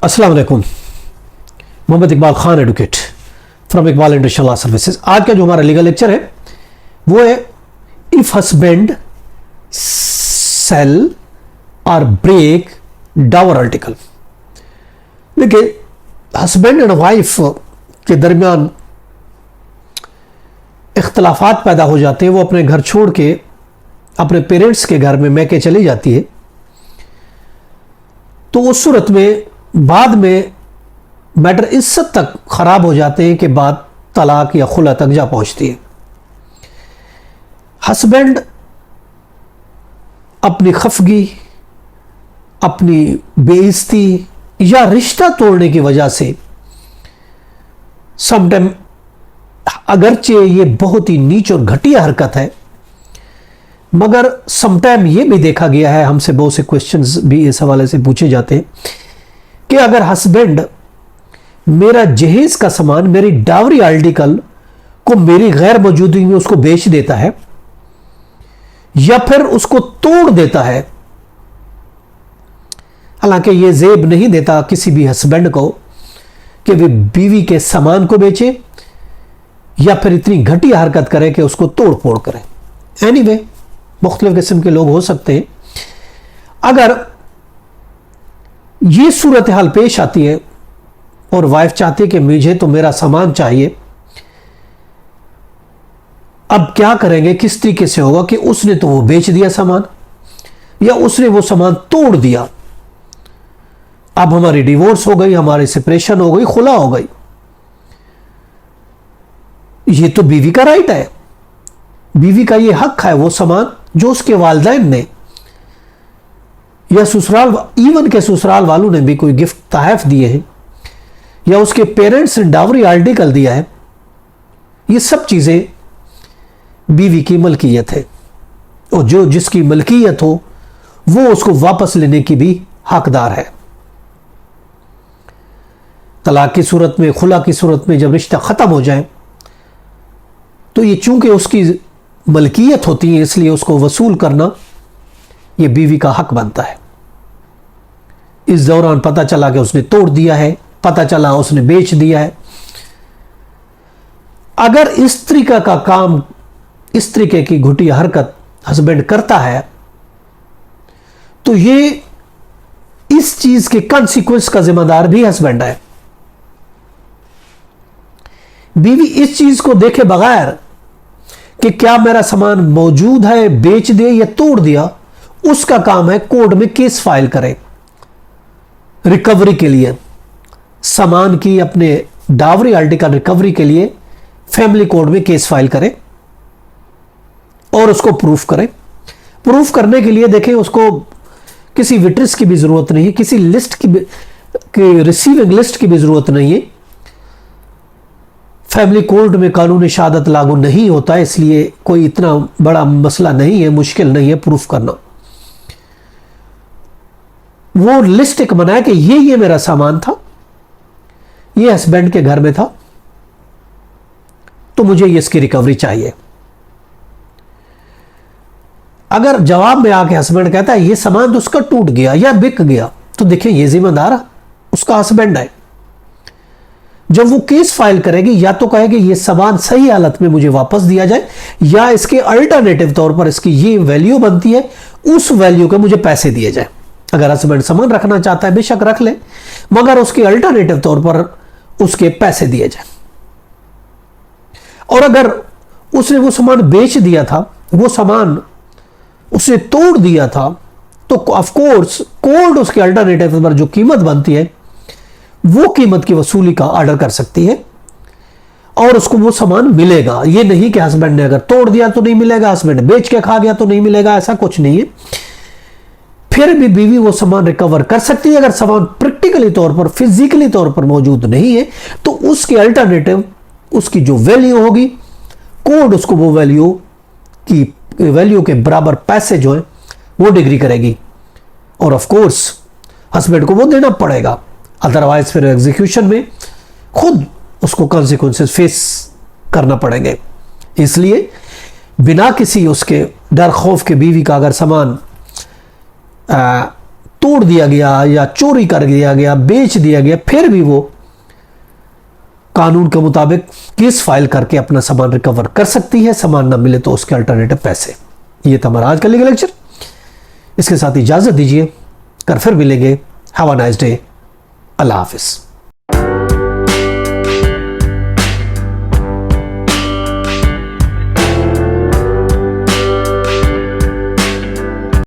अस्सलाम वालेकुम। Mohammad Iqbal Khan advocate from Iqbal industrial law services. आज का जो हमारा लीगल लेक्चर है वो है इफ हस्बैंड सेल और ब्रेक डावर आर्टिकल। देखिए, हस्बैंड एंड वाइफ के दरमियान इख्तलाफात पैदा हो जाते हैं। वो अपने घर छोड़ के अपने पेरेंट्स के घर में मैके चली जाती है, तो उस सूरत में बाद में मैटर इस हद तक खराब हो जाते हैं कि बात तलाक या खुला तक जा पहुंचती है। हस्बैंड अपनी खफगी, अपनी बेइज्जती या रिश्ता तोड़ने की वजह से समटाइम, अगरचे ये बहुत ही नीच और घटिया हरकत है, मगर समटाइम ये भी देखा गया है, हमसे बहुत से क्वेश्चंस भी इस हवाले से पूछे जाते हैं कि अगर हस्बैंड मेरा जहेज का सामान, मेरी डावरी आर्टिकल को मेरी गैर मौजूदगी में उसको बेच देता है या फिर उसको तोड़ देता है, हालांकि यह जेब नहीं देता किसी भी हस्बैंड को कि वे बीवी के सामान को बेचे या फिर इतनी घटिया हरकत करे कि उसको तोड़ फोड़ करे। एनीवे, मुख्तलिफ किस्म के लोग हो सकते हैं। अगर ये सूरत हाल पेश आती है और वाइफ चाहती है कि मुझे तो मेरा सामान चाहिए, अब क्या करेंगे, किस तरीके से होगा कि उसने तो वो बेच दिया सामान या उसने वो सामान तोड़ दिया, अब हमारी डिवोर्स हो गई, हमारी सेपरेशन हो गई, खुला हो गई। ये तो बीवी का राइट है, बीवी का ये हक है, वो सामान जो उसके वालिदैन ने या ससुराल, इवन के ससुराल वालों ने भी कोई गिफ्ट तहफ दिए हैं या उसके पेरेंट्स ने डावरी आर्टिकल दिया है, ये सब चीजें बीवी की मलकियत है और जो जिसकी मलकियत हो वो उसको वापस लेने की भी हकदार है। तलाक की सूरत में, खुला की सूरत में जब रिश्ता खत्म हो जाए तो ये चूंकि उसकी मलकियत होती है, इसलिए उसको वसूल करना ये बीवी का हक बनता है। इस दौरान पता चला कि उसने तोड़ दिया है, पता चला उसने बेच दिया है, अगर इस तरीका का काम, इस तरीके की घटिया हरकत हस्बैंड करता है तो ये इस चीज के कॉन्सिक्वेंस का जिम्मेदार भी हस्बैंड है। बीवी इस चीज को देखे बगैर कि क्या मेरा सामान मौजूद है, बेच दे या तोड़ दिया, उसका काम है कोर्ट में केस फाइल करे रिकवरी के लिए, सामान की, अपने डावरी आर्टिकल रिकवरी के लिए फैमिली कोर्ट में केस फाइल करे और उसको प्रूफ करे। प्रूफ करने के लिए देखें, उसको किसी विटनेस की भी जरूरत नहीं है, किसी लिस्ट की रिसीविंग लिस्ट की भी जरूरत नहीं है। फैमिली कोर्ट में कानूनी शहादत लागू नहीं होता है, इसलिए कोई इतना बड़ा मसला नहीं है, मुश्किल नहीं है प्रूफ करना। वो लिस्ट एक बनाया कि ये मेरा सामान था, ये हस्बैंड के घर में था, तो मुझे ये इसकी रिकवरी चाहिए। अगर जवाब में आके हस्बैंड कहता है ये सामान तो उसका टूट गया या बिक गया, तो देखिए ये जिम्मेदार उसका हस्बैंड है। जब वो केस फाइल करेगी, या तो कहेगी ये सामान सही हालत में मुझे वापस दिया जाए, या इसके अल्टरनेटिव तौर पर इसकी ये वैल्यू बनती है, उस वैल्यू के मुझे पैसे दिए जाए। अगर हस्बैंड सामान रखना चाहता है बेशक रख ले, मगर उसके अल्टरनेटिव तौर पर उसके पैसे दिए जाए। और अगर उसने वो सामान बेच दिया था, वो सामान उसने तोड़ दिया था, तो ऑफ कोर्स कोर्ट उसके अल्टरनेटिव पर जो कीमत बनती है वो कीमत की वसूली का ऑर्डर कर सकती है और उसको वो सामान मिलेगा। ये नहीं कि हस्बैंड ने अगर तोड़ दिया तो नहीं मिलेगा, हस्बैंड बेच के खा गया तो नहीं मिलेगा, ऐसा कुछ नहीं है। फिर भी बीवी वो सामान रिकवर कर सकती है। अगर सामान प्रैक्टिकली तौर पर, फिजिकली तौर पर मौजूद नहीं है, तो उसके अल्टरनेटिव, उसकी जो वैल्यू होगी, कोर्ट उसको वो वैल्यू के बराबर पैसे जो है वो डिग्री करेगी और ऑफ कोर्स हस्बैंड को वो देना पड़ेगा, अदरवाइज फिर एग्जीक्यूशन में खुद उसको कॉन्सिक्वेंसेस फेस करना पड़ेंगे। इसलिए बिना किसी उसके डर खौफ के बीवी का अगर सामान तोड़ दिया गया या चोरी कर दिया गया, बेच दिया गया, फिर भी वो कानून के मुताबिक केस फाइल करके अपना सामान रिकवर कर सकती है। सामान ना मिले तो उसके अल्टरनेटिव पैसे। ये था हमारा आज का लीगल लेक्चर। इसके साथ इजाजत दीजिए, कर फिर मिलेंगे। Have a nice day. Allah Hafiz.